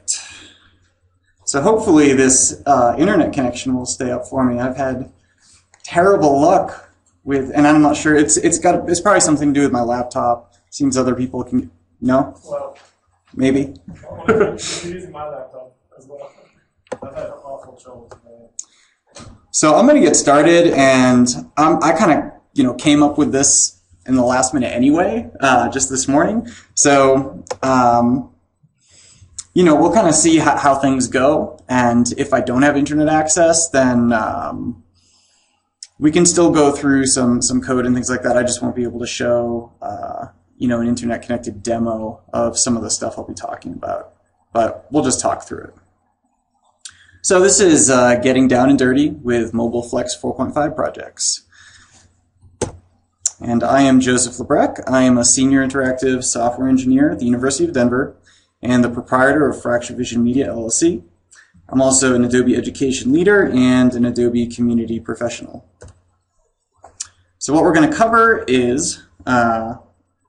Perfect. So hopefully this internet connection will stay up for me. I've had terrible luck with, and I'm not sure. It's probably something to do with my laptop. Seems other people can. No? Well, maybe. I'm using my laptop as well. I've had awful trouble today. So I'm going to get started, and I kind of came up with this in the last minute anyway, just this morning. So we'll kind of see how things go, and if I don't have internet access, then we can still go through some code and things like that. I just won't be able to show an internet connected demo of some of the stuff I'll be talking about, but we'll just talk through it. So this is getting down and dirty with Mobile Flex 4.5 projects. And I am Joseph Lebrecq. I am a senior interactive software engineer at the University of Denver and the proprietor of Fracture Vision Media LLC. I'm also an Adobe education leader and an Adobe community professional. So what we're going to cover is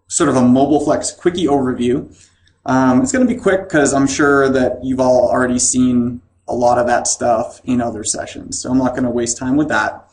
sort of a Mobile Flex quickie overview. It's going to be quick because I'm sure that you've all already seen a lot of that stuff in other sessions, so I'm not going to waste time with that.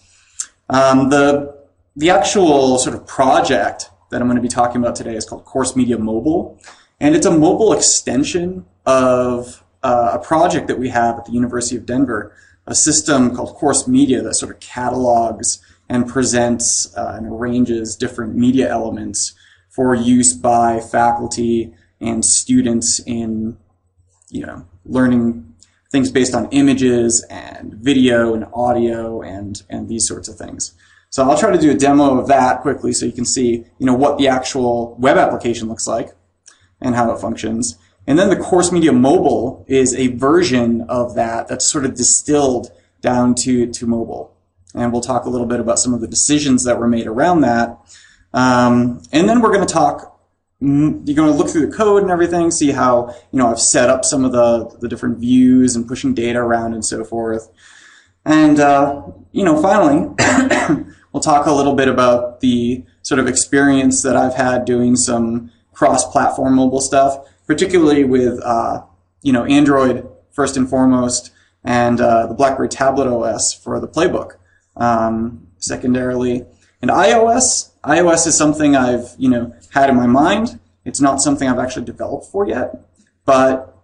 The actual sort of project that I'm going to be talking about today is called Course Media Mobile, and it's a mobile extension of a project that we have at the University of Denver, a system called Course Media that sort of catalogs and presents and arranges different media elements for use by faculty and students in learning things based on images and video and audio and these sorts of things. So I'll try to do a demo of that quickly so you can see what the actual web application looks like and how it functions. And then the Course Media Mobile is a version of that that's sort of distilled down to mobile. And we'll talk a little bit about some of the decisions that were made around that. And then we're going to talk, you're going to look through the code and everything, see how I've set up some of the different views and pushing data around and so forth. And finally, we'll talk a little bit about the sort of experience that I've had doing some cross-platform mobile stuff, particularly with Android first and foremost, and the Blackberry Tablet OS for the playbook secondarily, and iOS. iOS is something I've had in my mind. It's not something I've actually developed for yet, but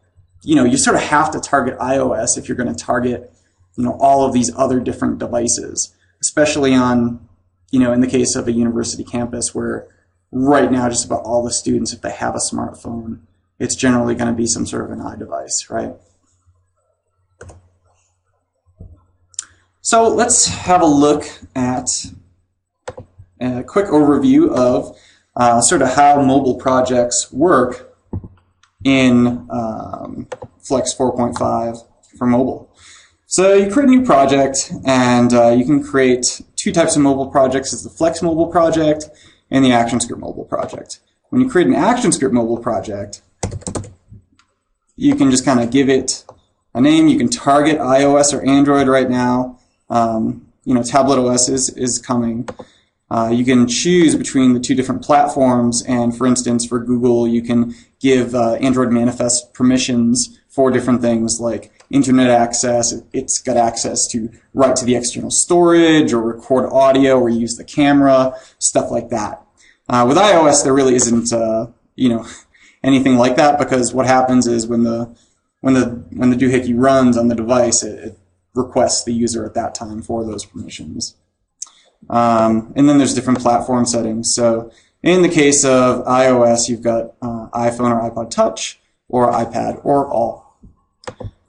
you sort of have to target iOS if you're going to target all of these other different devices, especially on in the case of a university campus where right now just about all the students, if they have a smartphone, it's generally going to be some sort of an iDevice, right? So let's have a look at a quick overview of sort of how mobile projects work in Flex 4.5 for mobile. So you create a new project, and you can create two types of mobile projects. It's the Flex Mobile project and the ActionScript Mobile project. When you create an ActionScript Mobile project, you can just kind of give it a name. You can target iOS or Android right now. Tablet OS is coming. You can choose between the two different platforms, and for instance, for Google, you can give Android manifest permissions for different things like internet access. It's got access to write to the external storage or record audio or use the camera, stuff like that. With iOS, there really isn't anything like that, because what happens is when the doohickey runs on the device, it requests the user at that time for those permissions. And then there's different platform settings. So in the case of iOS, you've got iPhone or iPod Touch or iPad or all.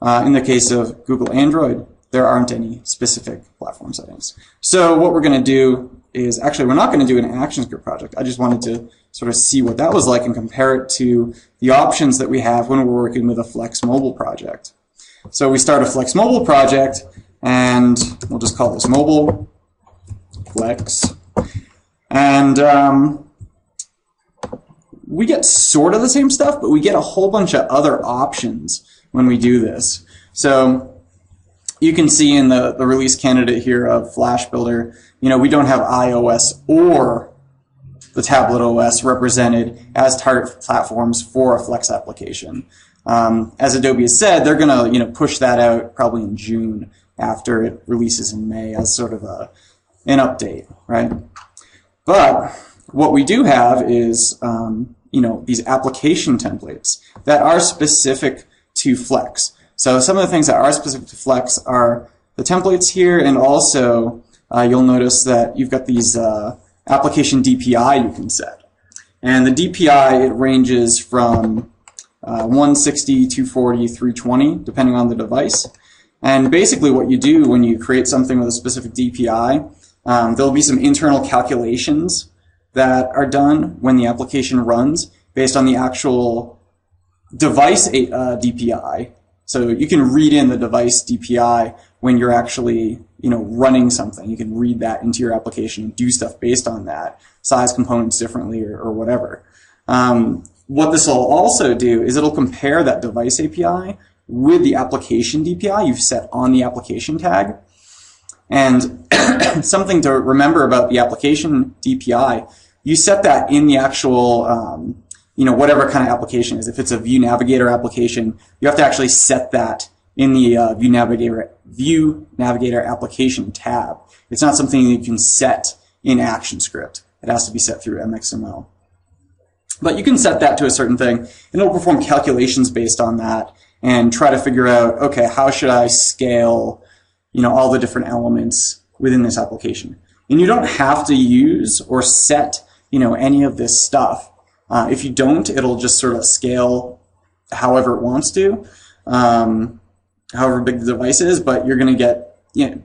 In the case of Google Android, there aren't any specific platform settings. So what we're going to do is, actually we're not going to do an ActionScript project. I just wanted to sort of see what that was like and compare it to the options that we have when we're working with a Flex Mobile project. So we start a Flex Mobile project, and we'll just call this Mobile Flex. And we get sort of the same stuff, but we get a whole bunch of other options when we do this. So you can see in the release candidate here of Flash Builder, we don't have iOS or the Tablet OS represented as target platforms for a Flex application. As Adobe has said, they're going to push that out probably in June after it releases in May as sort of an update, right? But what we do have is these application templates that are specific to Flex. So some of the things that are specific to Flex are the templates here, and also you'll notice that you've got these application DPI you can set. And the DPI, it ranges from 160, 240, 320, depending on the device. And basically what you do when you create something with a specific DPI, there'll be some internal calculations that are done when the application runs based on the actual device DPI. So you can read in the device DPI when you're actually running something. You can read that into your application and do stuff based on that, size components differently or whatever. What this will also do is it'll compare that device API with the application DPI you've set on the application tag. And something to remember about the application DPI, you set that in the actual, whatever kind of application it is. If it's a View Navigator application, you have to actually set that in the View Navigator application tab. It's not something you can set in ActionScript. It has to be set through MXML. But you can set that to a certain thing, and it'll perform calculations based on that and try to figure out, okay, how should I scale all the different elements within this application. And you don't have to use or set any of this stuff. If you don't, it'll just sort of scale however it wants to, however big the device is, but you're going to get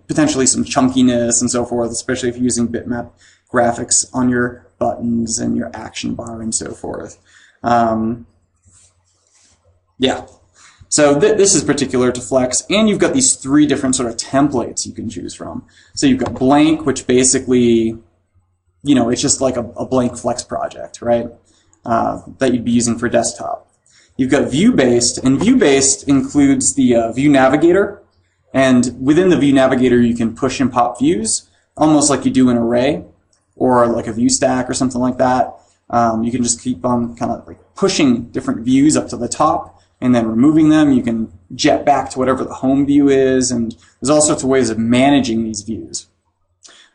potentially some chunkiness and so forth, especially if you're using bitmap graphics on your buttons and your action bar and so forth. Yeah. So this is particular to Flex, and you've got these three different sort of templates you can choose from. So you've got blank, which basically, it's just like a blank Flex project, right? That you'd be using for desktop. You've got view-based, and view-based includes the View Navigator, and within the View Navigator you can push and pop views, almost like you do an array, or like a view stack or something like that. You can just keep on kind of like pushing different views up to the top, and then removing them. You can jet back to whatever the home view is, and there's all sorts of ways of managing these views.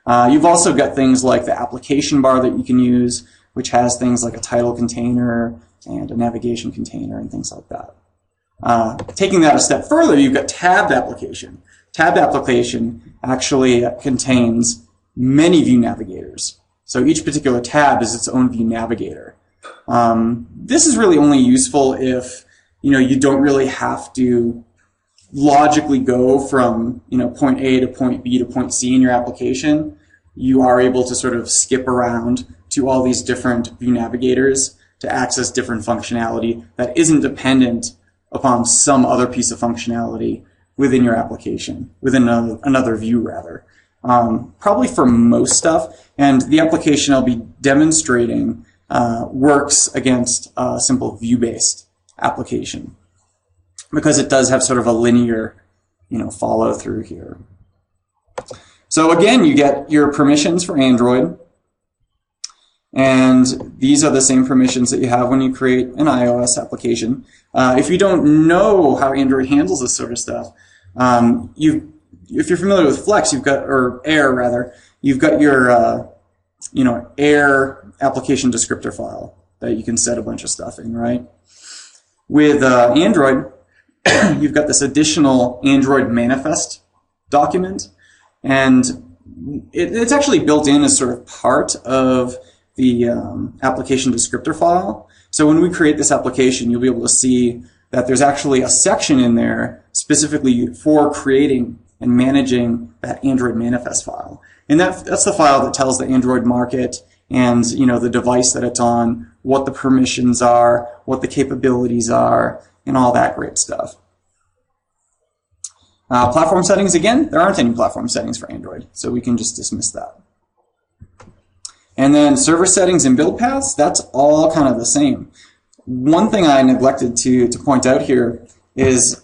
You've also got things like the application bar that you can use, which has things like a title container and a navigation container and things like that. Taking that a step further, you've got tabbed application. Tabbed application actually contains many view navigators. So each particular tab is its own view navigator. This is really only useful if you don't really have to logically go from point A to point B to point C in your application. You are able to sort of skip around to all these different view navigators to access different functionality that isn't dependent upon some other piece of functionality within your application, within another view rather. Probably for most stuff, and the application I'll be demonstrating works against a simple view-based application because it does have sort of a linear follow through here. So again, you get your permissions for Android, and these are the same permissions that you have when you create an iOS application. If you don't know how Android handles this sort of stuff, if you're familiar with Flex, or Air rather, you've got your Air application descriptor file that you can set a bunch of stuff in, right? With Android, you've got this additional Android manifest document, and it's actually built in as sort of part of the application descriptor file. So when we create this application, you'll be able to see that there's actually a section in there specifically for creating and managing that Android manifest file. And that's the file that tells the Android market and the device that it's on, what the permissions are, what the capabilities are, and all that great stuff. Platform settings, again, there aren't any platform settings for Android, so we can just dismiss that. And then server settings and build paths, that's all kind of the same. One thing I neglected to point out here is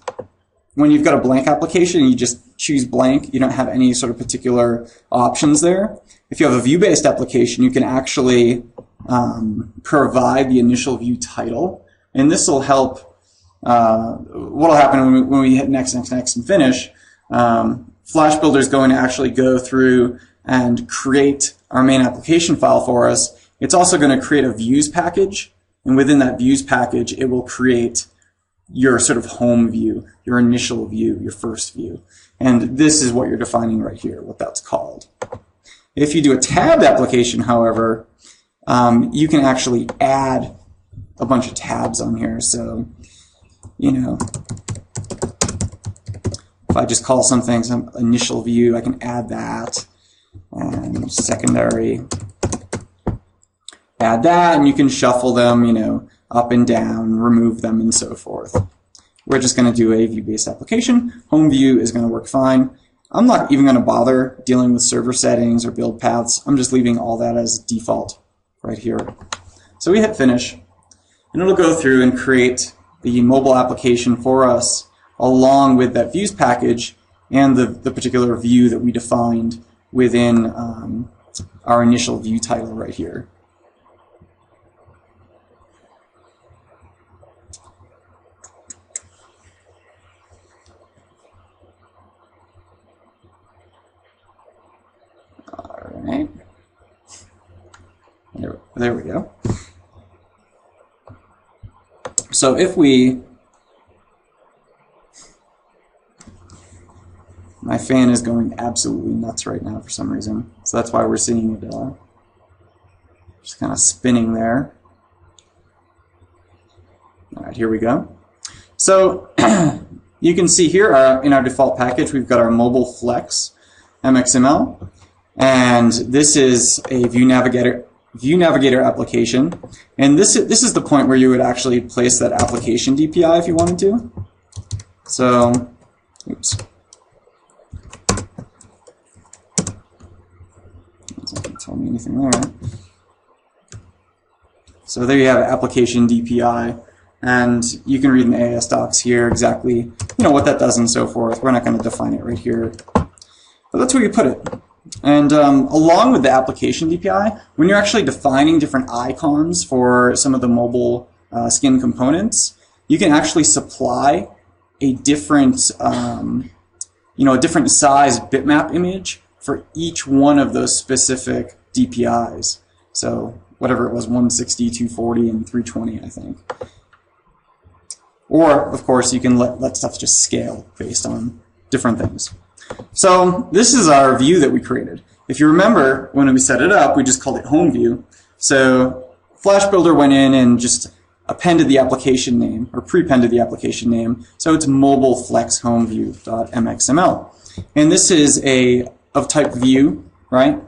when you've got a blank application and you just choose blank, you don't have any sort of particular options there. If you have a view-based application, you can actually provide the initial view title, and this will help what will happen when we hit next, and finish, Flash Builder is going to actually go through and create our main application file for us. It's also going to create a views package, and within that views package, it will create your sort of home view, your initial view, your first view. And this is what you're defining right here, what that's called. If you do a tabbed application, however, you can actually add a bunch of tabs on here. So, you know, if I just call something some initial view, I can add that, and secondary, add that, and you can shuffle them, you know, up and down, remove them, and so forth. We're just going to do a view-based application. Home view is going to work fine. I'm not even going to bother dealing with server settings or build paths. I'm just leaving all that as default right here. So we hit finish, and it'll go through and create the mobile application for us along with that views package and the particular view that we defined within our initial view title right here. All right. There we go. So if we, my fan is going absolutely nuts right now for some reason, so that's why we're seeing it just kind of spinning there. All right, here we go. So you can see here in our default package, we've got our mobile flex MXML, and this is a view navigator application, and this is the point where you would actually place that application DPI if you wanted to. So, oops. Doesn't tell me anything there. So there you have application DPI, and you can read in the AS docs here exactly, what that does and so forth. We're not going to define it right here, but that's where you put it. And along with the application DPI, when you're actually defining different icons for some of the mobile skin components, you can actually supply a different, a different size bitmap image for each one of those specific DPIs. So whatever it was, 160, 240, and 320, I think. Or, of course, you can let stuff just scale based on different things. So this is our view that we created. If you remember, when we set it up, we just called it home view. So Flash Builder went in and just appended the application name, or prepended the application name. So it's mobile flex home view.mxml. And this is of type view, right?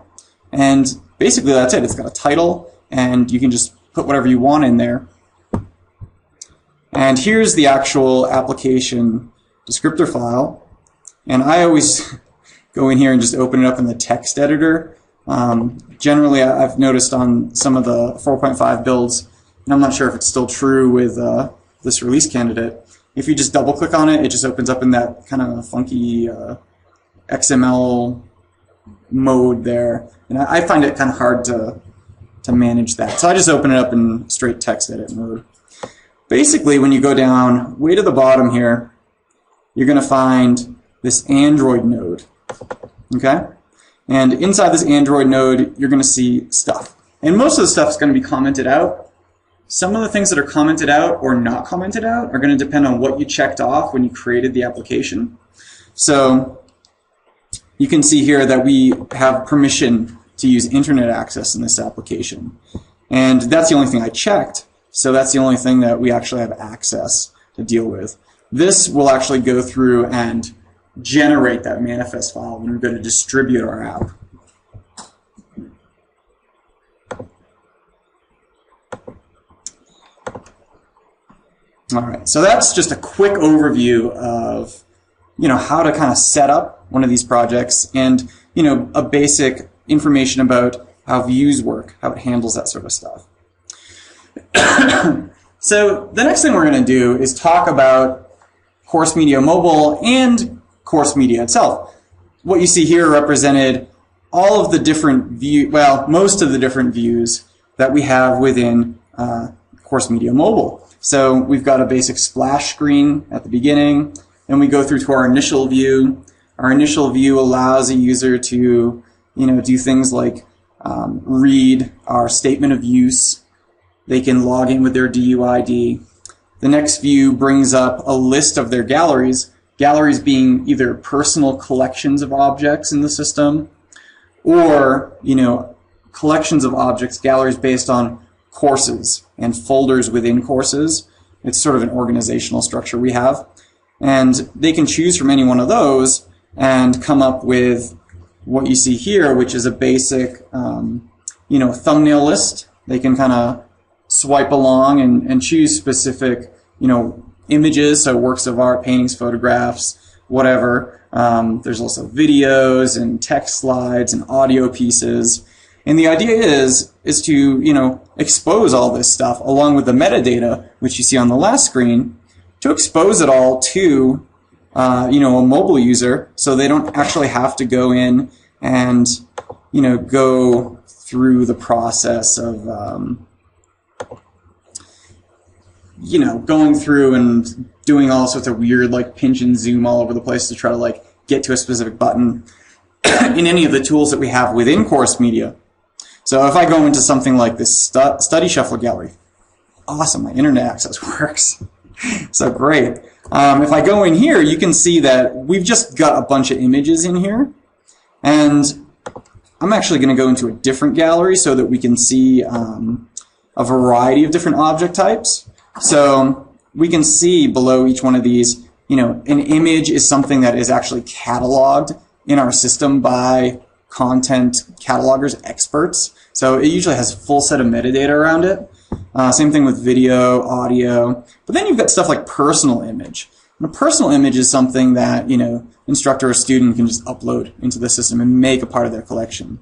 And basically that's it. It's got a title, and you can just put whatever you want in there. And here's the actual application descriptor file. And I always go in here and just open it up in the text editor. Generally, I've noticed on some of the 4.5 builds, and I'm not sure if it's still true with this release candidate, if you just double click on it, it just opens up in that kind of funky XML mode there. And I find it kind of hard to manage that. So I just open it up in straight text edit mode. Basically, when you go down way to the bottom here, you're going to find this Android node, okay? And inside this Android node, you're going to see stuff. And most of the stuff is going to be commented out. Some of the things that are commented out or not commented out are going to depend on what you checked off when you created the application. So you can see here that we have permission to use internet access in this application. And that's the only thing I checked, so that's the only thing that we actually have access to deal with. This will actually go through and generate that manifest file when we're going to distribute our app. All right, so that's just a quick overview of how to kind of set up one of these projects, and a basic information about how views work, how it handles that sort of stuff. So the next thing we're going to do is talk about Course Media Mobile and Course Media itself. What you see here represented all of the different most of the different views that we have within Course Media Mobile. So we've got a basic splash screen at the beginning, and we go through to our initial view. Our initial view allows a user to, do things like read our statement of use. They can log in with their DUID. The next view brings up a list of their galleries, galleries being either personal collections of objects in the system or, collections of objects, galleries based on courses and folders within courses. It's sort of an organizational structure we have. And they can choose from any one of those and come up with what you see here, which is a basic, thumbnail list. They can kind of swipe along and choose specific, images, so works of art, paintings, photographs, whatever. There's also videos and text slides and audio pieces. And the idea is to, expose all this stuff along with the metadata, which you see on the last screen, to expose it all to, a mobile user so they don't actually have to go in and, go through the process of, going through and doing all sorts of weird, pinch and zoom all over the place to try to, get to a specific button in any of the tools that we have within course media. So if I go into something like this study shuffle gallery, awesome, my internet access works. So great. If I go in here, you can see that we've just got a bunch of images in here. And I'm actually going to go into a different gallery so that we can see a variety of different object types. So we can see below each one of these, an image is something that is actually cataloged in our system by content catalogers experts. So it usually has a full set of metadata around it. Same thing with video, audio. But then you've got stuff like personal image. And a personal image is something that, instructor or student can just upload into the system and make a part of their collection.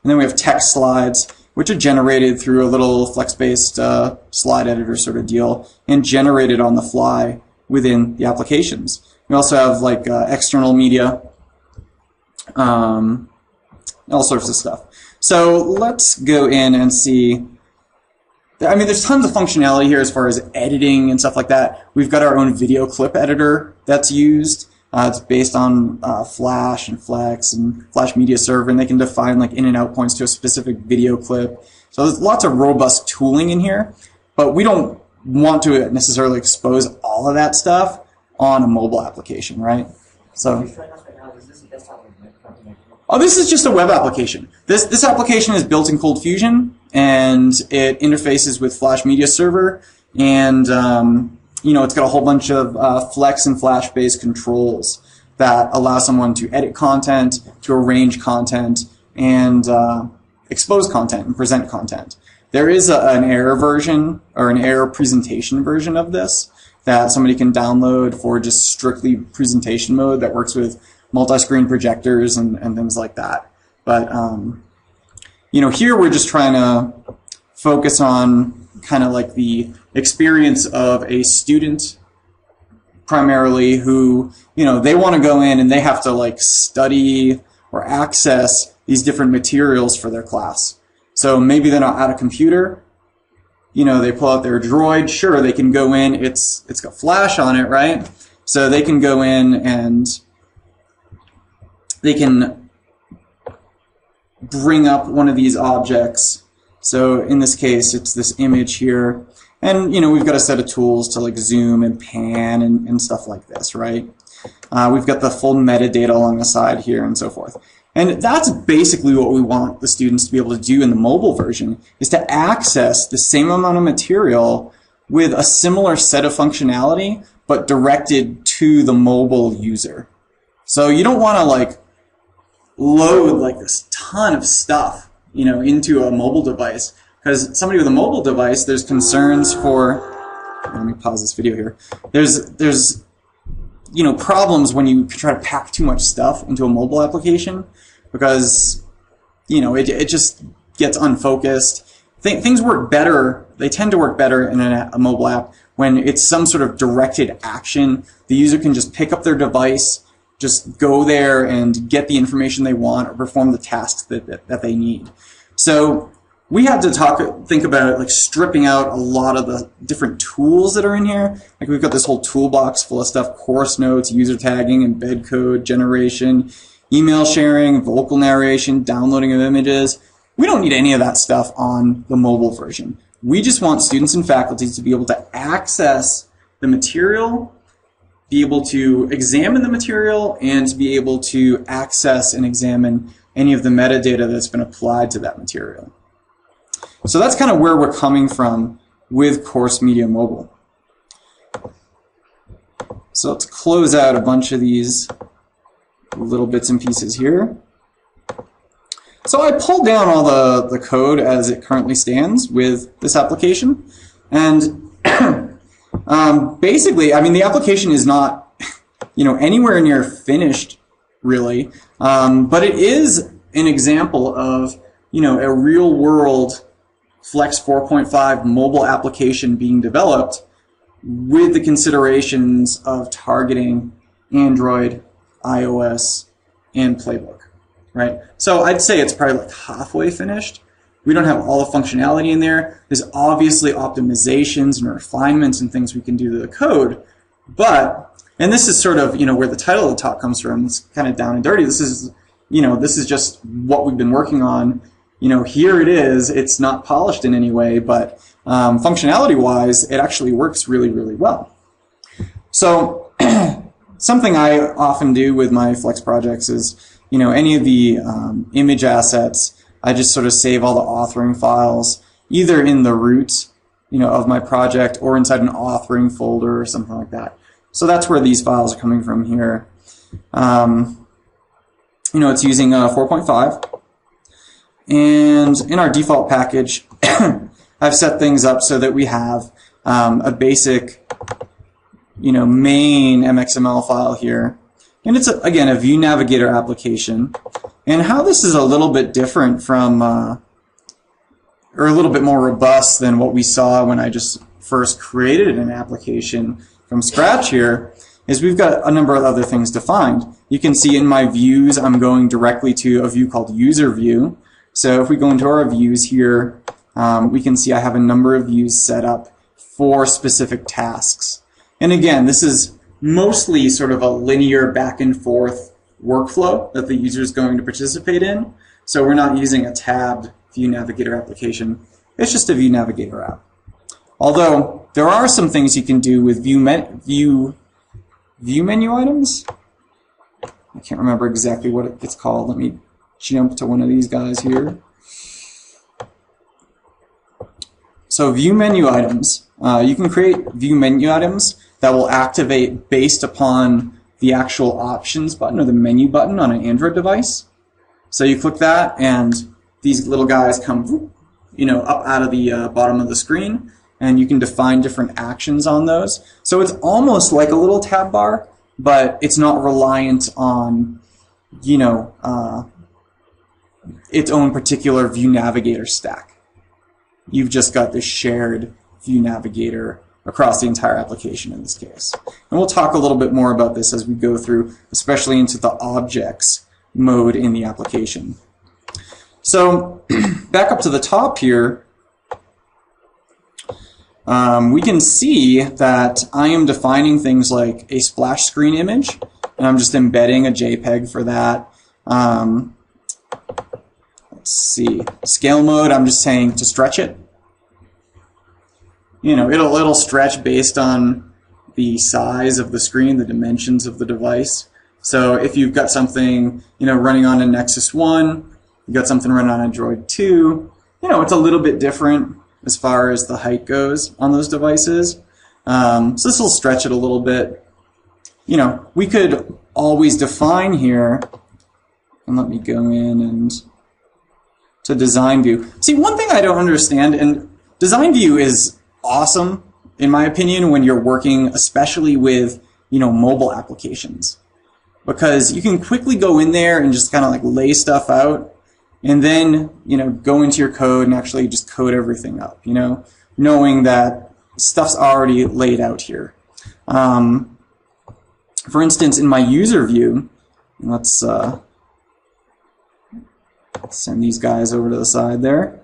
And then we have text slides, which are generated through a little flex-based slide editor sort of deal and generated on the fly within the applications. We also have external media, all sorts of stuff. So let's go in and see. There's tons of functionality here as far as editing and stuff like that. We've got our own video clip editor that's used. It's based on Flash and Flex and Flash Media Server, and they can define in and out points to a specific video clip. So there's lots of robust tooling in here, but we don't want to necessarily expose all of that stuff on a mobile application, right? So. Oh, this is just a web application. This application is built in Cold Fusion, and it interfaces with Flash Media Server, and it's got a whole bunch of Flex and Flash-based controls that allow someone to edit content, to arrange content, and expose content and present content. There is an error version or an error presentation version of this that somebody can download for just strictly presentation mode that works with multi-screen projectors and things like that. But, here we're just trying to focus on kind of the experience of a student primarily who, they want to go in and they have to study or access these different materials for their class. So maybe they're not at a computer, they pull out their Droid, sure, they can go in, it's got Flash on it, right? So they can go in and they can bring up one of these objects. So in this case, it's this image here. And, we've got a set of tools to zoom and pan and stuff like this, right? We've got the full metadata along the side here and so forth. And that's basically what we want the students to be able to do in the mobile version, is to access the same amount of material with a similar set of functionality, but directed to the mobile user. So you don't want to load this ton of stuff, into a mobile device, because somebody with a mobile device, there's concerns for. Let me pause this video here. There's problems when you try to pack too much stuff into a mobile application, because it just gets unfocused. Things work better. They tend to work better in a mobile app when it's some sort of directed action. The user can just pick up their device, just go there and get the information they want or perform the tasks that they need. So we had to think about like stripping out a lot of the different tools that are in here. Like we've got this whole toolbox full of stuff: course notes, user tagging, embed code generation, email sharing, vocal narration, downloading of images. We don't need any of that stuff on the mobile version. We just want students and faculty to be able to access the material, be able to examine the material, and to be able to access and examine any of the metadata that's been applied to that material. So that's kind of where we're coming from with Course Media Mobile. So let's close out a bunch of these little bits and pieces here. So I pulled down all the code as it currently stands with this application. And basically, I mean, the application is not, anywhere near finished, really. But it is an example of, a real-world Flex 4.5 mobile application being developed with the considerations of targeting Android, iOS, and Playbook, right? So I'd say it's probably like halfway finished. We don't have all the functionality in there. There's obviously optimizations and refinements and things we can do to the code, and this is sort of, where the title of the talk comes from. It's kind of down and dirty. This is, this is just what we've been working on. Here it is. It's not polished in any way, but functionality-wise, it actually works really, really well. So something I often do with my Flex projects is, any of the image assets, I just sort of save all the authoring files, either in the root, of my project or inside an authoring folder or something like that. So that's where these files are coming from here. It's using 4.5. And in our default package, I've set things up so that we have a basic, main MXML file here. And it's, again, a View Navigator application. And how this is a little bit different from, or a little bit more robust than what we saw when I just first created an application from scratch here, is we've got a number of other things defined. You can see in my views, I'm going directly to a view called User View. So if we go into our views here, we can see I have a number of views set up for specific tasks. And again, this is mostly sort of a linear back and forth workflow that the user is going to participate in. So we're not using a tabbed View Navigator application. It's just a View Navigator app. Although there are some things you can do with view menu items. I can't remember exactly what it's called. Let me jump to one of these guys here. So view menu items. You can create view menu items that will activate based upon the actual options button or the menu button on an Android device. So you click that and these little guys come up out of the bottom of the screen, and you can define different actions on those. So it's almost like a little tab bar, but it's not reliant on its own particular View Navigator stack. You've just got this shared View Navigator across the entire application in this case. And we'll talk a little bit more about this as we go through, especially into the objects mode in the application. So back up to the top here, we can see that I am defining things like a splash screen image, and I'm just embedding a JPEG for that. Let's see, scale mode, I'm just saying to stretch it. It'll stretch based on the size of the screen, the dimensions of the device. So if you've got something, running on a Nexus 1, you've got something running on Android 2, it's a little bit different as far as the height goes on those devices. So this will stretch it a little bit. We could always define here, and let me go in and to design view. See, one thing I don't understand, and design view is awesome, in my opinion, when you're working especially with, mobile applications. Because you can quickly go in there and just kind of like lay stuff out, and then, go into your code and actually just code everything up, knowing that stuff's already laid out here. For instance, in my user view, let's send these guys over to the side there.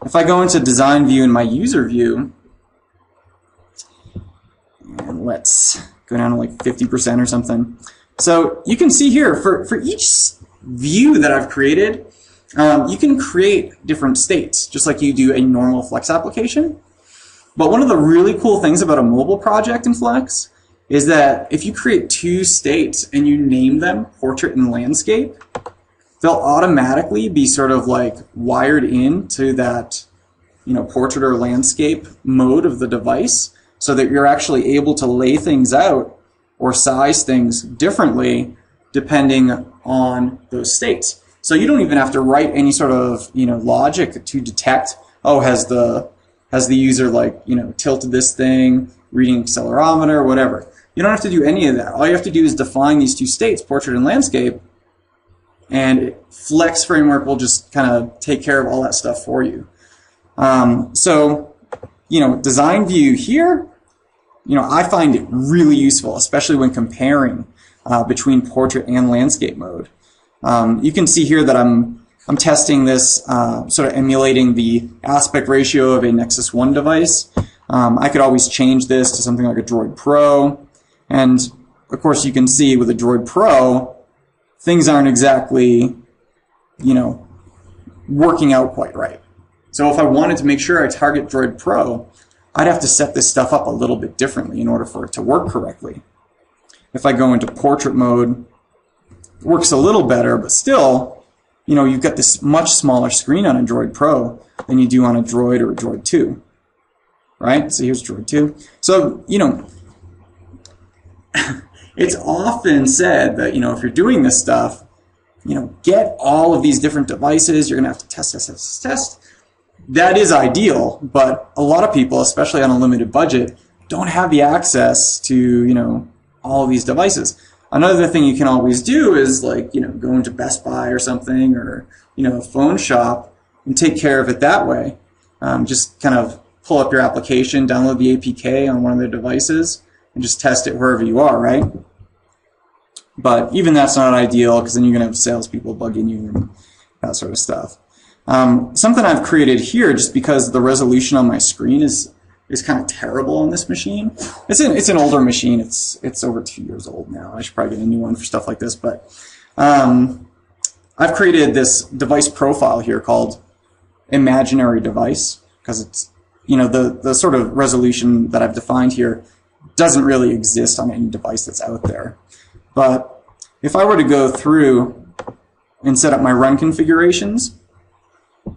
if I go into design view and my user view, and let's go down to like 50% or something. So you can see here, for each view that I've created, you can create different states, just like you do a normal Flex application. But one of the really cool things about a mobile project in Flex is that if you create two states and you name them portrait and landscape, they'll automatically be sort of like wired into that, you know, portrait or landscape mode of the device, so that you're actually able to lay things out or size things differently depending on those states. So you don't even have to write any sort of, you know, logic to detect, oh, has the user, like, you know, tilted this thing, reading accelerometer, whatever. You don't have to do any of that. All you have to do is define these two states, portrait and landscape, and Flex framework will just kind of take care of all that stuff for you. So, you know, design view here, you know, I find it really useful, especially when comparing between portrait and landscape mode. You can see here that I'm testing this, sort of emulating the aspect ratio of a Nexus 1 device. I could always change this to something like a Droid Pro. And of course, you can see with a Droid Pro, things aren't exactly, you know, working out quite right. So if I wanted to make sure I target Droid Pro, I'd have to set this stuff up a little bit differently in order for it to work correctly. If I go into portrait mode, it works a little better, but still, you know, you've got this much smaller screen on a Droid Pro than you do on a Droid or a Droid 2, right? So here's Droid 2. So, you know, it's often said that, you know, if you're doing this stuff, you know, get all of these different devices, you're going to have to test. That is ideal, but a lot of people, especially on a limited budget, don't have the access to, you know, all of these devices. Another thing you can always do is, like, you know, go into Best Buy or something, or, you know, a phone shop and take care of it that way. Just kind of pull up your application, download the APK on one of their devices, and just test it wherever you are, right? But even that's not ideal, because then you're going to have salespeople bugging you and that sort of stuff. Something I've created here, just because the resolution on my screen is kind of terrible on this machine. It's an older machine. It's over 2 years old now. I should probably get a new one for stuff like this. But I've created this device profile here called imaginary device, because it's, you know, the sort of resolution that I've defined here doesn't really exist on any device that's out there. But if I were to go through and set up my run configurations, you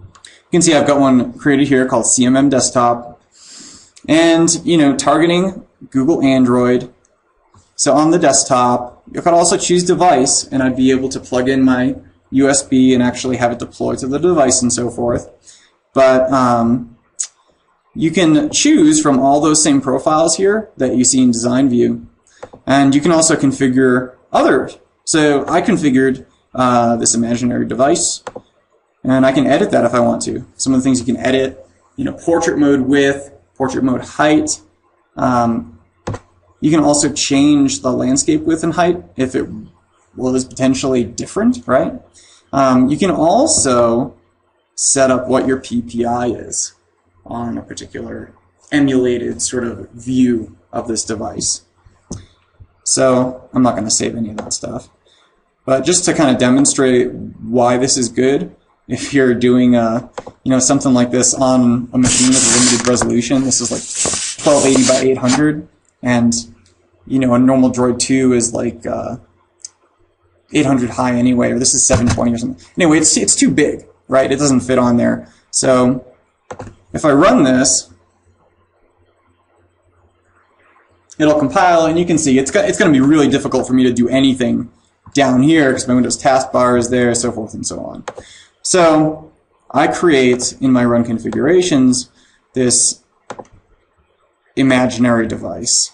can see I've got one created here called CMM Desktop, and, you know, targeting Google Android. So on the desktop, you could also choose device, and I'd be able to plug in my USB and actually have it deploy to the device and so forth. But you can choose from all those same profiles here that you see in design view, and you can also configure others. So I configured this imaginary device, and I can edit that if I want to. Some of the things you can edit, you know, portrait mode width, portrait mode height. You can also change the landscape width and height if it was potentially different, right? You can also set up what your PPI is on a particular emulated sort of view of this device. So I'm not going to save any of that stuff. But just to kind of demonstrate why this is good, if you're doing you know, something like this on a machine with a limited resolution, this is like 1280 by 800, and, you know, a normal Droid 2 is like 800 high anyway, or this is 720 or something. Anyway, it's too big, right? It doesn't fit on there. So if I run this, it'll compile, and you can see it's going to be really difficult for me to do anything down here because my Windows taskbar is there, so forth and so on. So I create in my run configurations this imaginary device.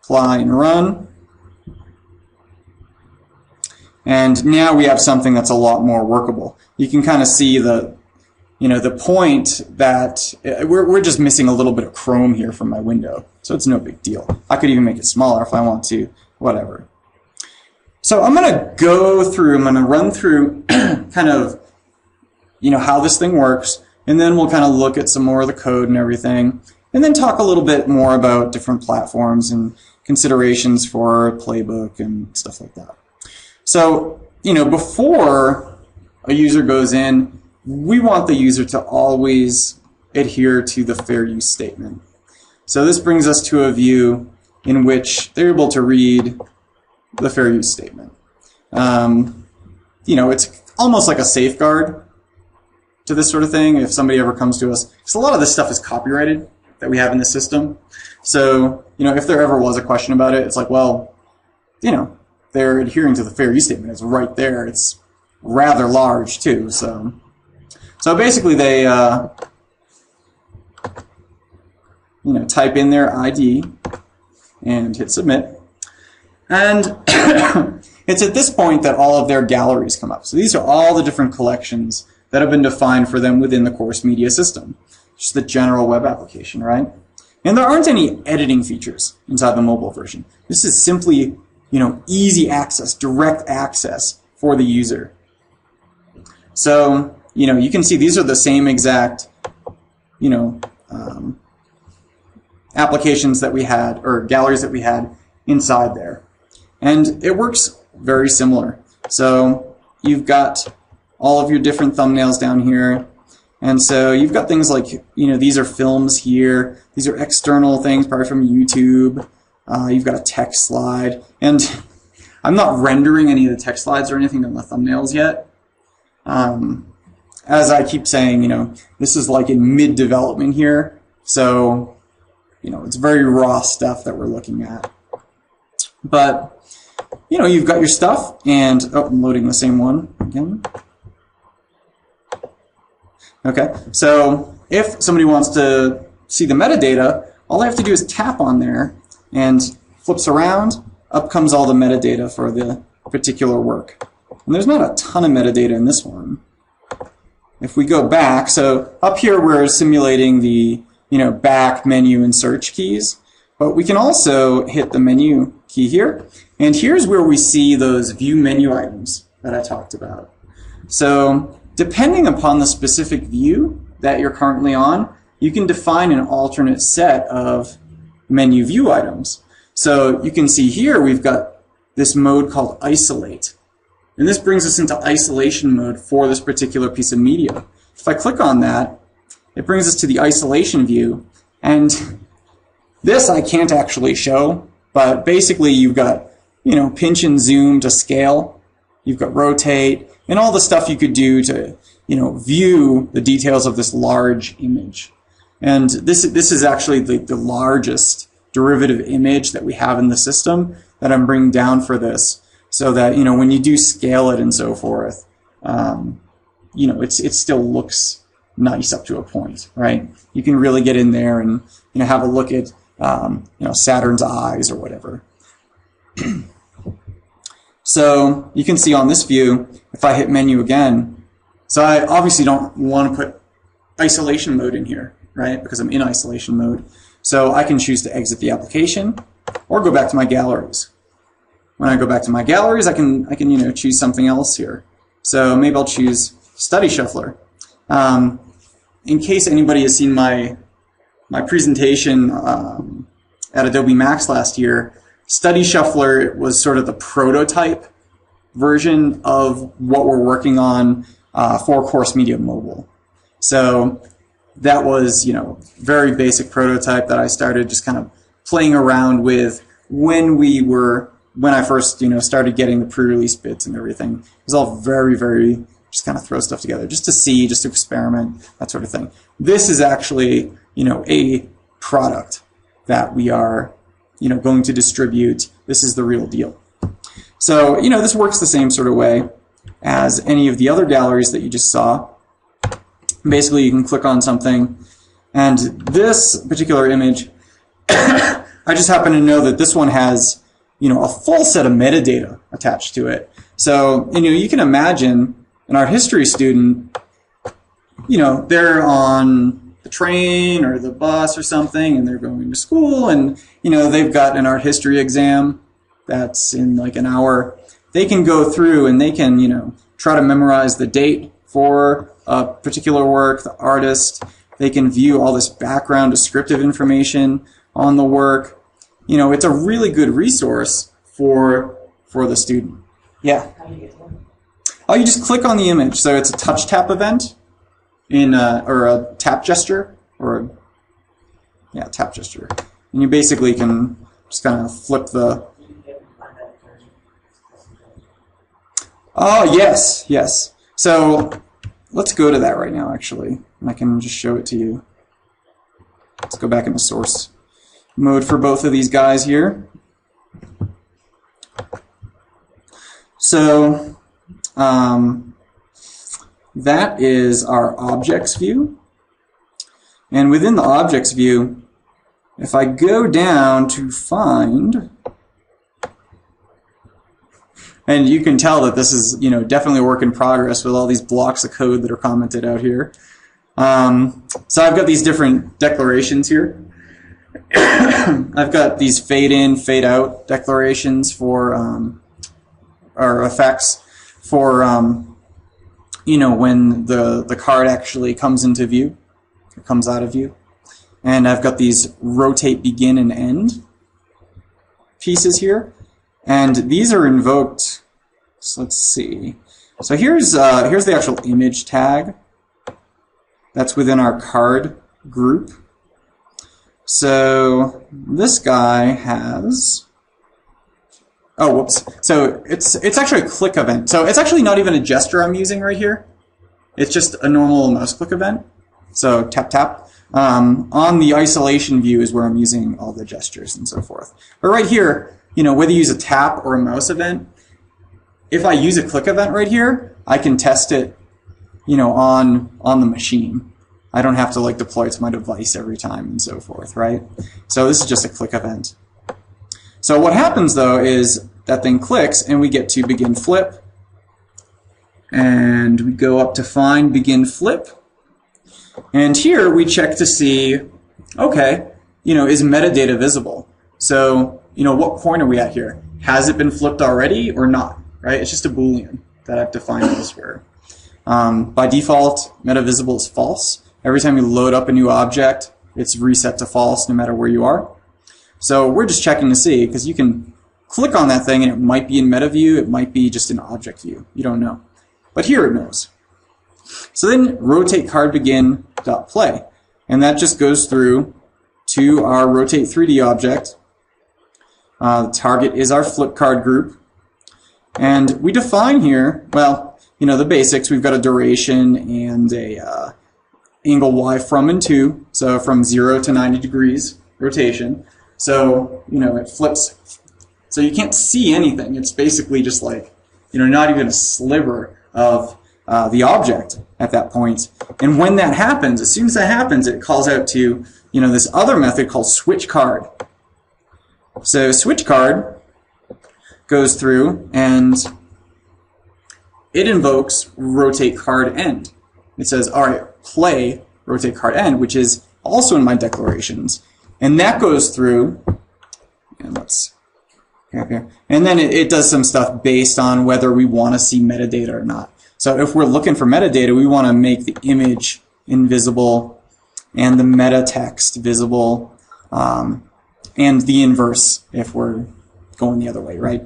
Apply and run. And now we have something that's a lot more workable. You can kind of see the, you know, the point that we're just missing a little bit of Chrome here from my window, so it's no big deal. I could even make it smaller if I want to, whatever. So I'm going to go through, I'm going to run through kind of, you know, how this thing works, and then we'll kind of look at some more of the code and everything, and then talk a little bit more about different platforms and considerations for playbook and stuff like that. So, before a user goes in, we want the user to always adhere to the fair use statement. So this brings us to a view in which they're able to read the fair use statement. It's almost like a safeguard to this sort of thing if somebody ever comes to us. Because a lot of this stuff is copyrighted that we have in the system. So, if there ever was a question about it, it's like, well, they're adhering to the fair use statement. It's right there. It's rather large, too. So basically they, type in their ID and hit submit. And it's at this point that all of their galleries come up. So these are all the different collections that have been defined for them within the course media system. Just the general web application, right? And there aren't any editing features inside the mobile version. This is simply, easy access, direct access for the user. So, you can see these are the same exact, applications that we had, or galleries that we had inside there. And it works very similar. So you've got all of your different thumbnails down here. And so you've got things like, these are films here. These are external things, probably from YouTube. You've got a text slide. And I'm not rendering any of the text slides or anything on the thumbnails yet. As I keep saying, this is like in mid-development here. So, it's very raw stuff that we're looking at. But, you've got your stuff, and, I'm loading the same one again. Okay, so if somebody wants to see the metadata, all I have to do is tap on there, and flips around, up comes all the metadata for the particular work. And there's not a ton of metadata in this one. If we go back, so up here we're simulating the back, menu, and search keys, but we can also hit the menu key here, and here's where we see those view menu items that I talked about. So depending upon the specific view that you're currently on, you can define an alternate set of menu view items. So you can see here we've got this mode called isolate. And this brings us into isolation mode for this particular piece of media. If I click on that, it brings us to the isolation view. And this I can't actually show, but basically you've got, pinch and zoom to scale. You've got rotate, and all the stuff you could do to, view the details of this large image. And this is actually the largest derivative image that we have in the system that I'm bringing down for this, so that when you do scale it and so forth, it still looks nice up to a point, right? You can really get in there and have a look at Saturn's eyes or whatever. So you can see on this view, if I hit menu again, so I obviously don't want to put isolation mode in here, right? Because I'm in isolation mode. So I can choose to exit the application or go back to my galleries. When I go back to my galleries, I can choose something else here. So maybe I'll choose Study Shuffler. In case anybody has seen my presentation at Adobe Max last year, Study Shuffler was sort of the prototype version of what we're working on for Course Media Mobile. So that was, very basic prototype that I started just kind of playing around with when I first, started getting the pre-release bits and everything. It was all very, very just kind of throw stuff together, just to see, just to experiment, that sort of thing. This is actually, a product that we are, going to distribute. This is the real deal. So, this works the same sort of way as any of the other galleries that you just saw. Basically, you can click on something, and this particular image, I just happen to know that this one has, a full set of metadata attached to it. So, you can imagine an art history student, they're on the train or the bus or something, and they're going to school, and, they've got an art history exam that's in like an hour. They can go through and they can, try to memorize the date for a particular work, the artist. They can view all this background descriptive information on the work. You know, it's a really good resource for the student. Yeah? How do you get to them? Oh, you just click on the image. So it's a touch tap event or a tap gesture, tap gesture. And you basically can just kind of flip the... Oh, yes. So let's go to that right now, actually. And I can just show it to you. Let's go back into source mode for both of these guys here. So that is our objects view. And within the objects view, if I go down to find, and you can tell that this is, you know, definitely a work in progress with all these blocks of code that are commented out here. So I've got these different declarations here. I've got these fade in, fade out declarations for, or effects for, you know, when the card actually comes into view, or comes out of view. And I've got these rotate begin and end pieces here. And these are invoked, so let's see. So here's the actual image tag that's within our card group. So this guy has, oh, whoops. So it's actually a click event. So it's actually not even a gesture I'm using right here. It's just a normal mouse click event. So tap, tap. On the isolation view is where I'm using all the gestures and so forth. But right here, you know, whether you use a tap or a mouse event, if I use a click event right here, I can test it, you know, on the machine. I don't have to like deploy it to my device every time and so forth, right? So this is just a click event. So what happens though is that thing clicks and we get to begin flip. And we go up to find begin flip. And here we check to see, okay, you know, is metadata visible? So, you know, what point are we at here? Has it been flipped already or not, right? It's just a Boolean that I've defined elsewhere. By default, meta visible is false. Every time you load up a new object, it's reset to false no matter where you are. So we're just checking to see, because you can click on that thing and it might be in meta view, it might be just in object view. You don't know. But here it knows. So then rotate card begin dot play, and that just goes through to our rotate 3D object. The target is our flip card group, and we define here, well, you know, the basics. We've got a duration and a angle y from and to, so from 0 to 90 degrees rotation. So, you know, it flips, so you can't see anything. It's basically just like, you know, not even a sliver of the object at that point. And when that happens, as soon as that happens, it calls out to, you know, this other method called switch card. So switch card goes through and it invokes rotate card end. It says, all right, play rotate card end, which is also in my declarations. And that goes through, and let's, here. And then it does some stuff based on whether we want to see metadata or not. So if we're looking for metadata, we want to make the image invisible and the meta text visible, and the inverse if we're going the other way, right?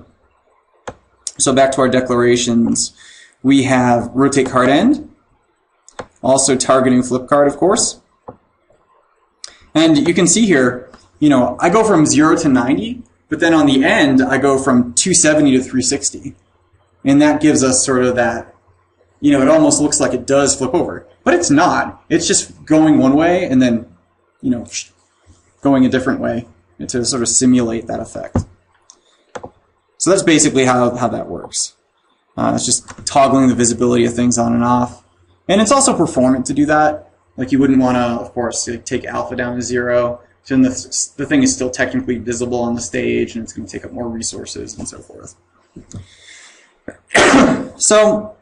So back to our declarations, we have rotate card end, also targeting flip card, of course. And you can see here, you know, I go from 0 to 90, but then on the end, I go from 270 to 360. And that gives us sort of that, you know, it almost looks like it does flip over, but it's not. It's just going one way and then, you know, going a different way to sort of simulate that effect. So that's basically how that works. It's just toggling the visibility of things on and off. And it's also performant to do that. Like you wouldn't want to, of course, take alpha down to 0. So then the thing is still technically visible on the stage and it's going to take up more resources and so forth. So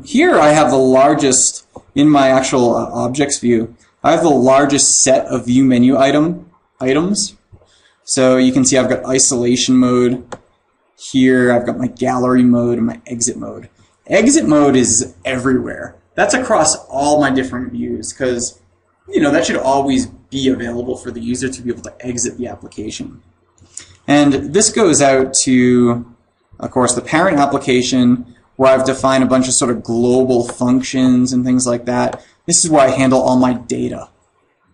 here I have the largest, in my actual objects view, I have the largest set of view menu items. So you can see I've got isolation mode here, I've got my gallery mode and my exit mode. Exit mode is everywhere. That's across all my different views because, that should always be available for the user to be able to exit the application. And this goes out to, of course, the parent application where I've defined a bunch of sort of global functions and things like that. This is where I handle all my data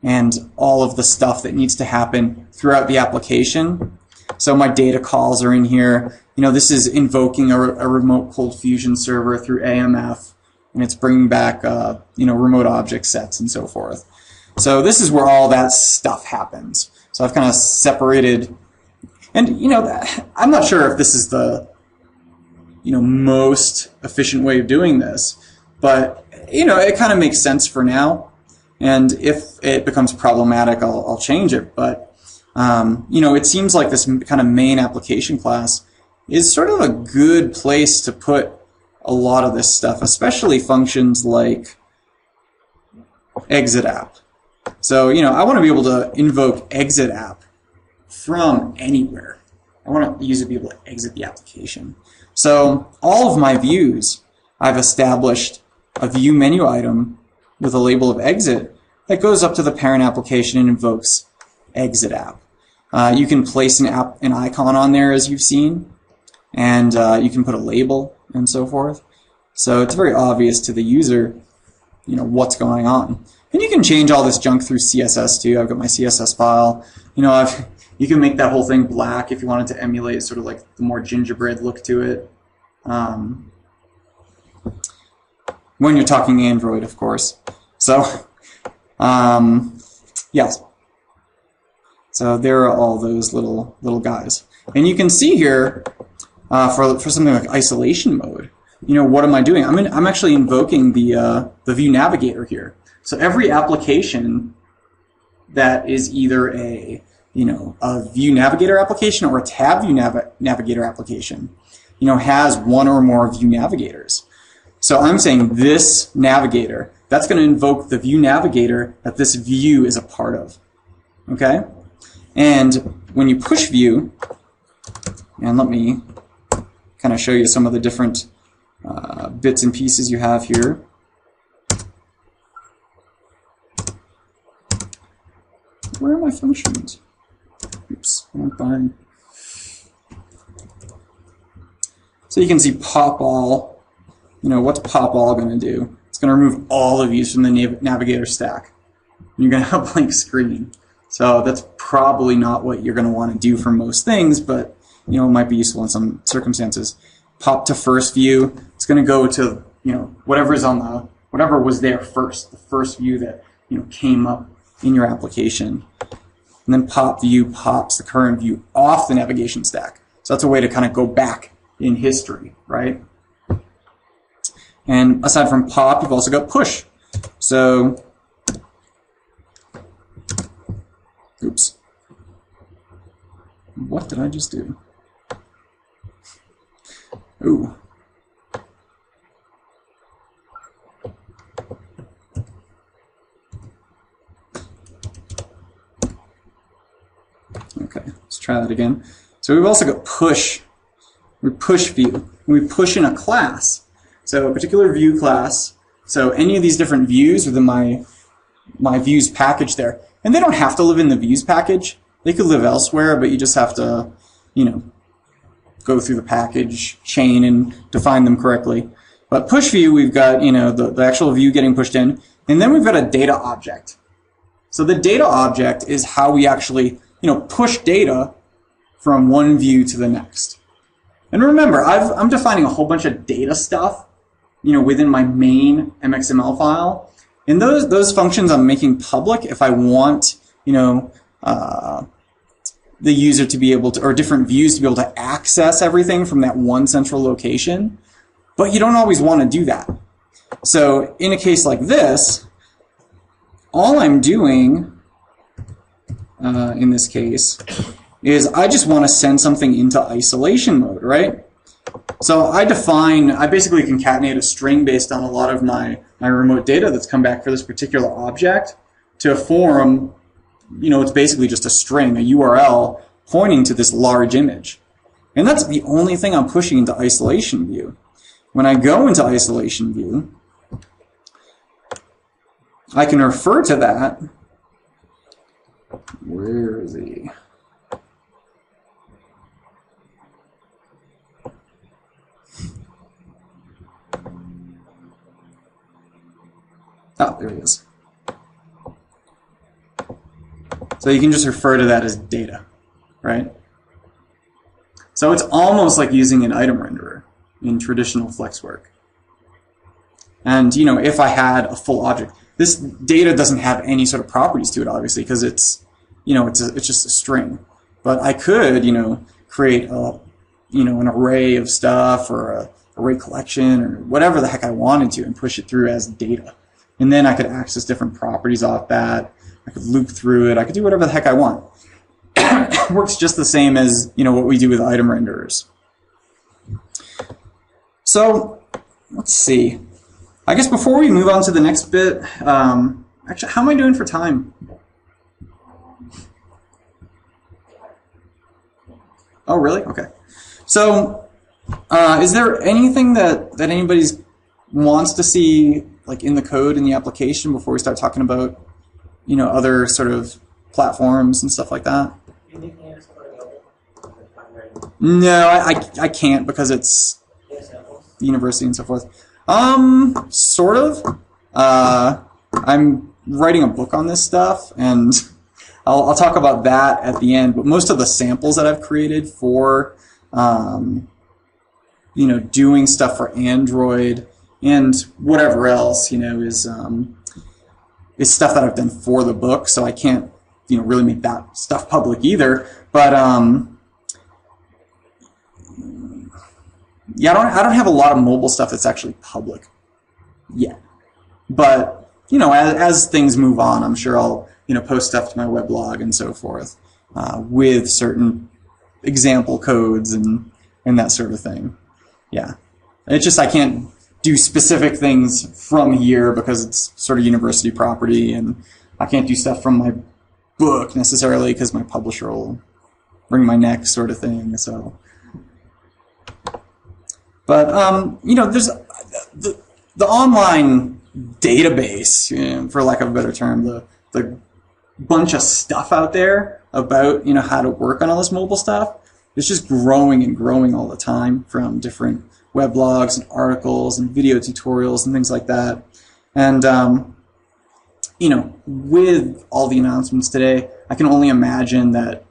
and all of the stuff that needs to happen throughout the application. So my data calls are in here. This is invoking a remote cold fusion server through AMF, and it's bringing back, remote object sets and so forth. So this is where all that stuff happens. So I've kind of separated, and I'm not sure if this is the most efficient way of doing this, but it kind of makes sense for now. And if it becomes problematic, I'll change it. But it seems like this kind of main application class is sort of a good place to put a lot of this stuff, especially functions like exit app. So, I want to be able to invoke exit app from anywhere. I want the user to be able to exit the application. So all of my views, I've established a view menu item with a label of exit that goes up to the parent application and invokes exit app. You can place an icon on there, as you've seen, and you can put a label and so forth. So it's very obvious to the user, what's going on. And you can change all this junk through CSS too. I've got my CSS file. You can make that whole thing black if you wanted to emulate sort of like the more gingerbread look to it. When you're talking Android, of course. So, yes. So there are all those little guys. And you can see here, for something like isolation mode, what am I doing? I'm actually invoking the view navigator here. So every application that is either a view navigator application or a tab view navigator application, has one or more view navigators. So I'm saying this navigator, that's going to invoke the view navigator that this view is a part of. Okay? And when you push view, and let me kind of show you some of the different bits and pieces you have here. Where are my functions? Oops, I went behind. So you can see pop all. What's pop all going to do? It's going to remove all the views from the navigator stack. And you're going to have a blank screen. So that's probably not what you're going to want to do for most things, but it might be useful in some circumstances. Pop to first view. It's going to go to whatever was there first, the first view that came up in your application. And then pop view pops the current view off the navigation stack. So that's a way to kind of go back in history, right? And aside from pop, you've also got push. So, oops. What did I just do? Ooh. Okay, let's try that again. So we've also got push. We push view. We push in a class. So a particular view class. So any of these different views within my views package there. And they don't have to live in the views package. They could live elsewhere, but you just have to, go through the package chain and define them correctly. But push view, we've got, the actual view getting pushed in. And then we've got a data object. So the data object is how we actually push data from one view to the next. And remember, I'm defining a whole bunch of data stuff, within my main MXML file. And those functions I'm making public if I want, the user to be able to, or different views to be able to access everything from that one central location. But you don't always want to do that. So in a case like this, all I'm doing in this case is I just want to send something into isolation mode, right? So I basically concatenate a string based on a lot of my remote data that's come back for this particular object to form, it's basically just a string, a URL pointing to this large image. And that's the only thing I'm pushing into isolation view. when I go into isolation view, I can refer to that. Where is he? Oh, there he is. So you can just refer to that as data, right? So it's almost like using an item renderer in traditional Flexwork. And you know, if I had a full object, this data doesn't have any sort of properties to it, obviously, because it's, you know, it's just a string. But I could, you know, create a, you know, an array of stuff or a array collection or whatever the heck I wanted to and push it through as data. And then I could access different properties off that. I could loop through it. I could do whatever the heck I want. It works just the same as, you know, what we do with item renderers. So let's see. I guess before we move on to the next bit, actually, how am I doing for time? Oh, really? Okay. So is there anything that anybody wants to see, like in the code in the application, before we start talking about, you know, other sort of platforms and stuff like that? No, I can't because it's university and so forth. Sort of. I'm writing a book on this stuff, and I'll talk about that at the end. But most of the samples that I've created for, you know, doing stuff for Android and whatever else, you know, is stuff that I've done for the book. So I can't, you know, really make that stuff public either. But yeah, I don't have a lot of mobile stuff that's actually public yet. But, you know, as things move on, I'm sure I'll, you know, post stuff to my weblog and so forth with certain example codes and that sort of thing. Yeah. It's just I can't do specific things from here because it's sort of university property, and I can't do stuff from my book necessarily because my publisher will wring my neck sort of thing. So, but you know, there's the online database, you know, for lack of a better term, the bunch of stuff out there about, you know, how to work on all this mobile stuff. It's just growing and growing all the time, from different weblogs and articles and video tutorials and things like that. And you know, with all the announcements today, I can only imagine that,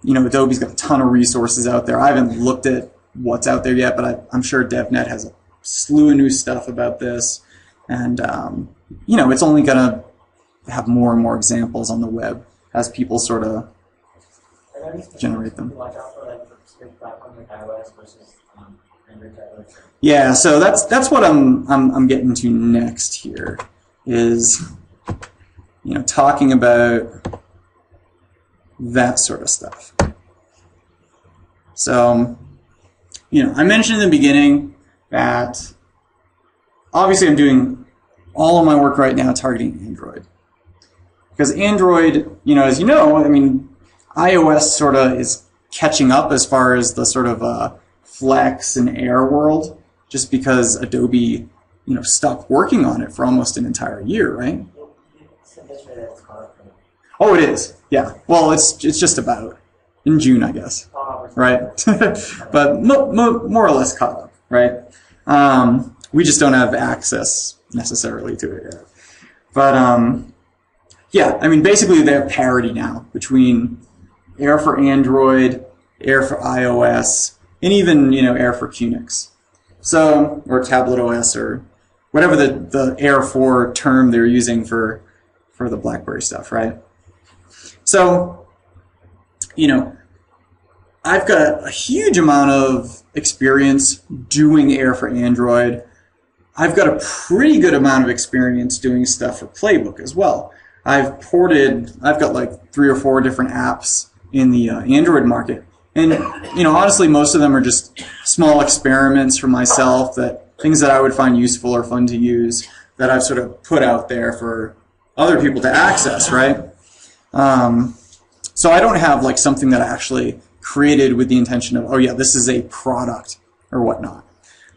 you know, Adobe's got a ton of resources out there. I haven't looked at what's out there yet, but I'm sure DevNet has a slew of new stuff about this. And you know, it's only going to have more and more examples on the web as people sort of generate them. Yeah, so that's what I'm getting to next here, is, you know, talking about that sort of stuff. So, you know, I mentioned in the beginning that obviously I'm doing all of my work right now targeting Android. Because Android, you know, as you know, I mean, iOS sort of is catching up as far as the sort of Flex and Air world, just because Adobe, you know, stopped working on it for almost an entire year, right? Oh, it is. Yeah. Well, it's just about in June, I guess, right? But more or less caught up, right? We just don't have access necessarily to it yet. But yeah, I mean, basically they have parity now between Air for Android, Air for iOS, and even, you know, Air for QNX. So, or Tablet OS, or whatever the Air for term they're using for the Blackberry stuff, right? So, you know, I've got a huge amount of experience doing Air for Android. I've got a pretty good amount of experience doing stuff for Playbook as well. I've got like 3 or 4 different apps in the Android market. And, you know, honestly, most of them are just small experiments for myself, things that I would find useful or fun to use, that I've sort of put out there for other people to access, right? So I don't have like something that I actually created with the intention of, oh yeah, this is a product or whatnot.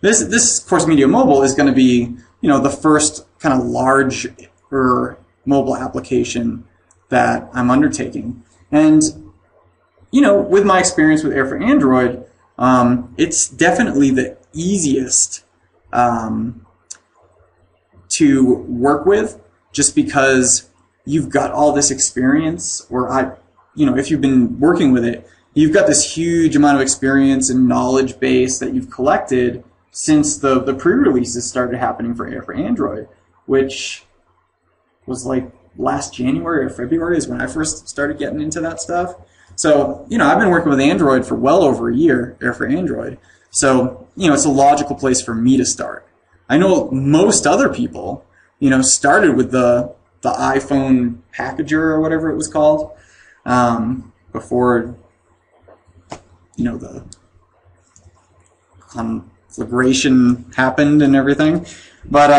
This Course Media Mobile is going to be, the first kind of large mobile application that I'm undertaking. And, with my experience with Air for Android, it's definitely the easiest to work with, just because you've got all this experience, or if you've been working with it, you've got this huge amount of experience and knowledge base that you've collected since the pre-releases started happening for Air for Android, which was like last January or February is when I first started getting into that stuff. So, I've been working with Android for well over a year, Air for Android. So, it's a logical place for me to start. I know most other people, started with the iPhone packager or whatever it was called, before, the conflagration happened and everything. But,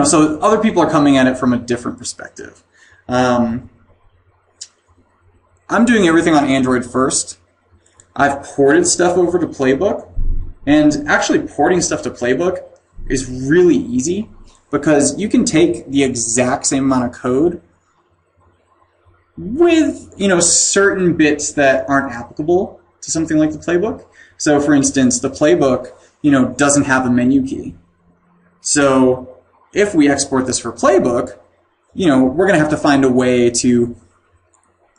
so other people are coming at it from a different perspective. I'm doing everything on Android first. I've ported stuff over to Playbook, and actually porting stuff to Playbook is really easy because you can take the exact same amount of code with, certain bits that aren't applicable to something like the Playbook. So for instance, the Playbook, doesn't have a menu key. So if we export this for Playbook, we're going to have to find a way to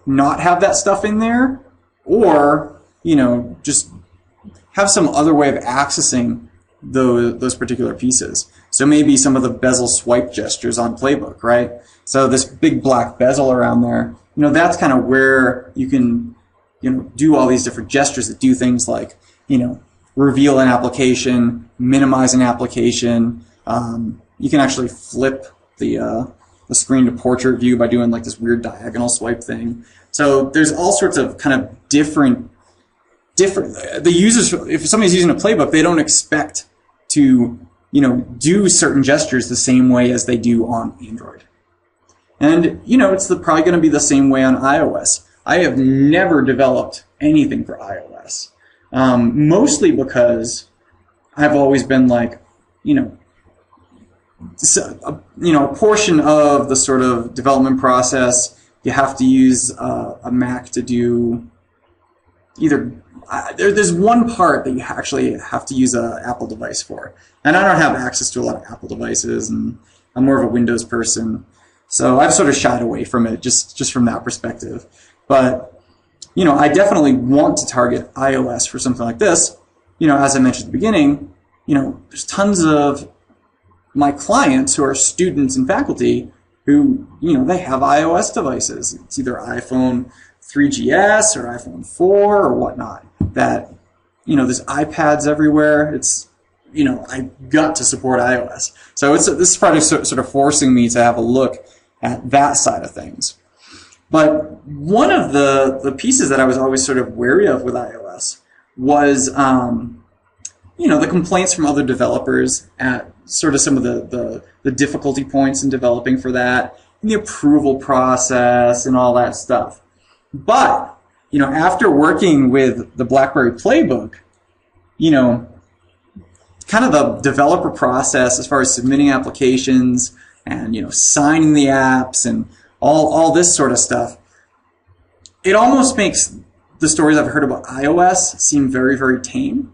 not have that stuff in there, or, just have some other way of accessing those particular pieces. So maybe some of the bezel swipe gestures on Playbook, right? So this big black bezel around there, that's kind of where you can, do all these different gestures that do things like, reveal an application, minimize an application. You can actually flip the screen to portrait view by doing like this weird diagonal swipe thing. So there's all sorts of kind of different, the users, if somebody's using a Playbook, they don't expect to, do certain gestures the same way as they do on Android. And, it's probably going to be the same way on iOS. I have never developed anything for iOS, mostly because I've always been like, a portion of the sort of development process, you have to use a Mac to do either. There's one part that you actually have to use an Apple device for, and I don't have access to a lot of Apple devices, and I'm more of a Windows person, so I've sort of shied away from it just from that perspective. But I definitely want to target iOS for something like this. As I mentioned at the beginning, there's tons of my clients who are students and faculty who, they have iOS devices. It's either iPhone 3GS or iPhone 4 or whatnot. That, there's iPads everywhere. It's, I got to support iOS. So this is probably sort of forcing me to have a look at that side of things. But one of the pieces that I was always sort of wary of with iOS was, the complaints from other developers at sort of some of the difficulty points in developing for that, and the approval process and all that stuff. But, after working with the Blackberry Playbook, kind of the developer process as far as submitting applications and, signing the apps and all this sort of stuff, it almost makes the stories I've heard about iOS seem very, very tame.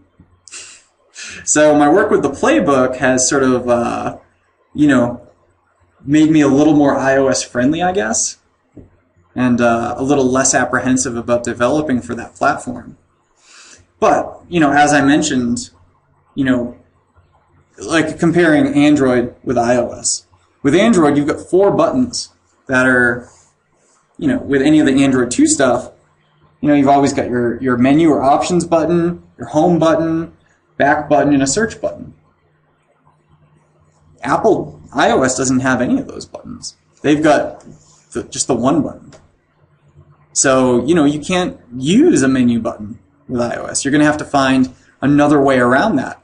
So my work with the Playbook has sort of, made me a little more iOS friendly, I guess, and a little less apprehensive about developing for that platform. But, as I mentioned, like comparing Android with iOS. With Android, you've got 4 buttons that are, with any of the Android 2 stuff, you've always got your menu or options button, your home button, back button, and a search button. iOS doesn't have any of those buttons. They've got just the one button. So, you can't use a menu button with iOS. You're going to have to find another way around that.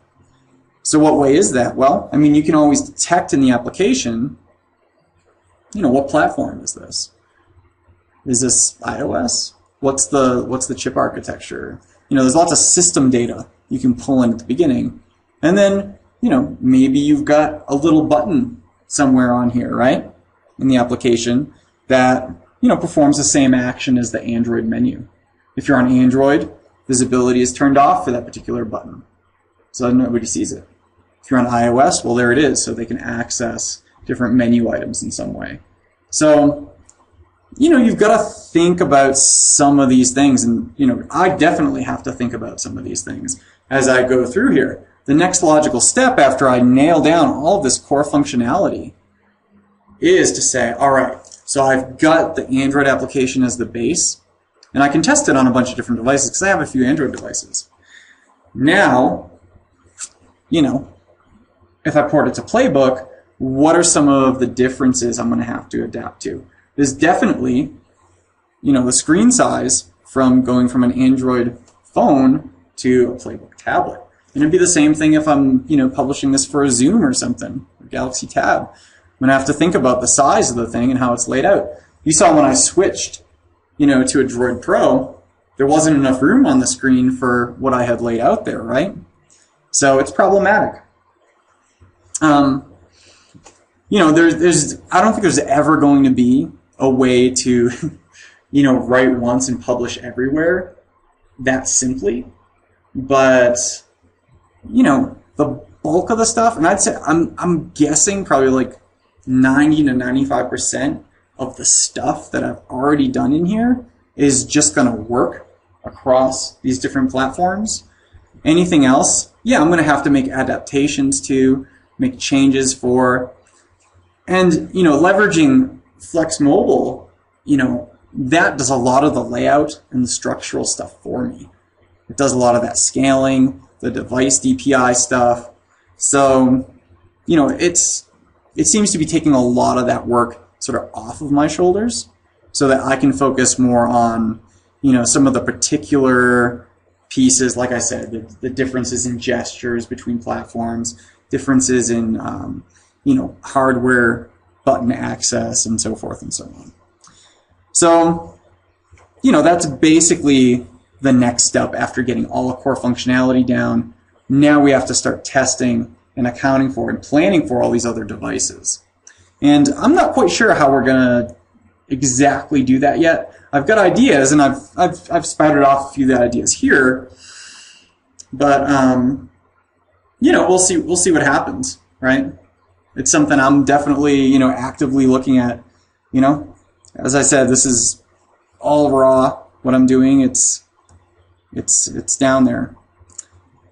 So what way is that? Well, you can always detect in the application, what platform is this? Is this iOS? What's the chip architecture? There's lots of system data you can pull in at the beginning. And then, you know, maybe you've got a little button somewhere on here, right, in the application that, you know, performs the same action as the Android menu. If you're on Android, visibility is turned off for that particular button, so nobody sees it. If you're on iOS, well, there it is, so they can access different menu items in some way. So, you know, you've got to think about some of these things, and, you know, I definitely have to think about some of these things as I go through here. The next logical step after I nail down all of this core functionality is to say, all right, so I've got the Android application as the base, and I can test it on a bunch of different devices because I have a few Android devices. Now, you know, if I port it to Playbook, what are some of the differences I'm going to have to adapt to? There's definitely, you know, the screen size from going from an Android phone to a Playbook tablet. And it'd be the same thing if I'm, you know, publishing this for a Zoom or something, or Galaxy Tab. I'm going to have to think about the size of the thing and how it's laid out. You saw when I switched, you know, to a Droid Pro, there wasn't enough room on the screen for what I had laid out there, right? So it's problematic. You know, I don't think there's ever going to be a way to, you know, write once and publish everywhere that simply. But, you know, the bulk of the stuff, and I'd say I'm guessing probably like 90 to 95% of the stuff that I've already done in here is just going to work across these different platforms. Anything else, yeah, I'm going to have to make adaptations to, make changes for, and, you know, leveraging Flex Mobile, you know, that does a lot of the layout and the structural stuff for me. It does a lot of that scaling, the device DPI stuff. So, you know, it seems to be taking a lot of that work sort of off of my shoulders so that I can focus more on, you know, some of the particular pieces, like I said, the differences in gestures between platforms, differences in, you know, hardware button access, and so forth and so on. So, you know, that's basically the next step after getting all the core functionality down. Now we have to start testing and accounting for and planning for all these other devices. And I'm not quite sure how we're going to exactly do that yet. I've got ideas, and I've spouted off a few of the ideas here, but you know, we'll see what happens, right? It's something I'm definitely, you know, actively looking at. You know, as I said, this is all raw. What I'm doing, it's down there.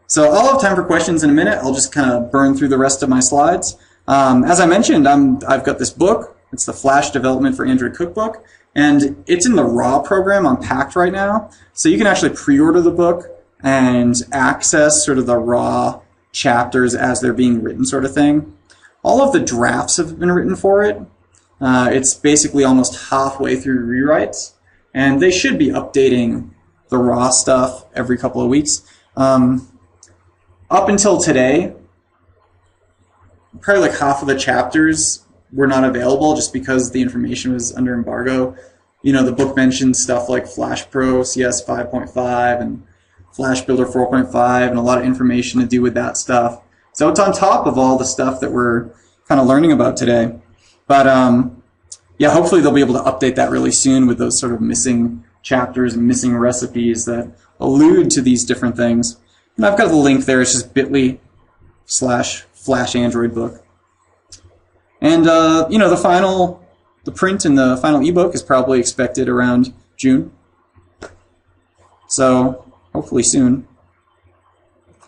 So I'll have time for questions in a minute. I'll just kind of burn through the rest of my slides. As I mentioned, I've got this book. It's the Flash Development for Android Cookbook, and it's in the raw program on Packed right now. So you can actually pre-order the book and access sort of the raw chapters as they're being written, sort of thing. All of the drafts have been written for it. It's basically almost halfway through rewrites, and they should be updating the raw stuff every couple of weeks. Up until today, probably like half of the chapters were not available just because the information was under embargo. You know, the book mentions stuff like Flash Pro CS 5.5 and Flash Builder 4.5 and a lot of information to do with that stuff. So it's on top of all the stuff that we're kind of learning about today. But yeah, hopefully they'll be able to update that really soon with those sort of missing chapters and missing recipes that allude to these different things. And I've got the link there. It's just bit.ly/Flash Android book. And you know, the print and the final ebook is probably expected around June. So hopefully soon.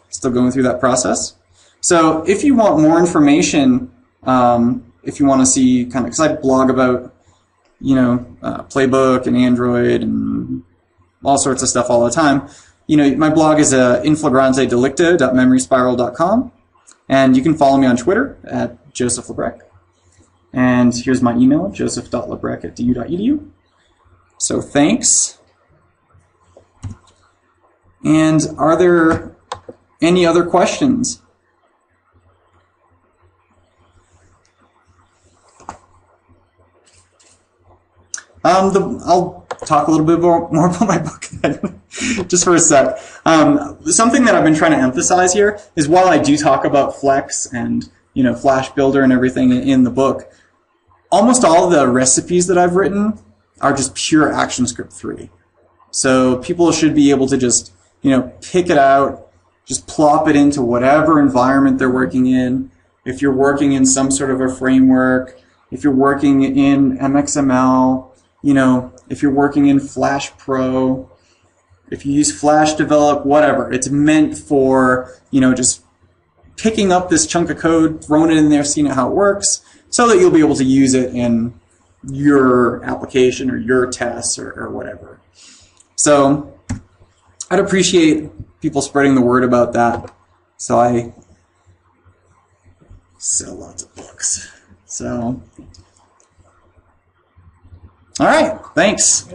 Still going through that process. So if you want more information, if you want to see kind of, because I blog about, you know, Playbook and Android and all sorts of stuff all the time. You know, my blog is inflagrantedelicto.memoryspiral.com, and you can follow me on Twitter at Joseph Lebrecq. And here's my email, joseph.lebrecq@du.edu. So thanks. And are there any other questions? I'll talk a little bit more about my book then, just for a sec. Something that I've been trying to emphasize here is while I do talk about Flex and Flash Builder and everything in the book, almost all the recipes that I've written are just pure ActionScript 3. So people should be able to just pick it out, just plop it into whatever environment they're working in. If you're working in some sort of a framework, if you're working in MXML, if you're working in Flash Pro, if you use Flash Develop, whatever. It's meant for, just picking up this chunk of code, throwing it in there, seeing how it works, so that you'll be able to use it in your application or your tests or whatever. So I'd appreciate people spreading the word about that. So I sell lots of books. So, all right, thanks.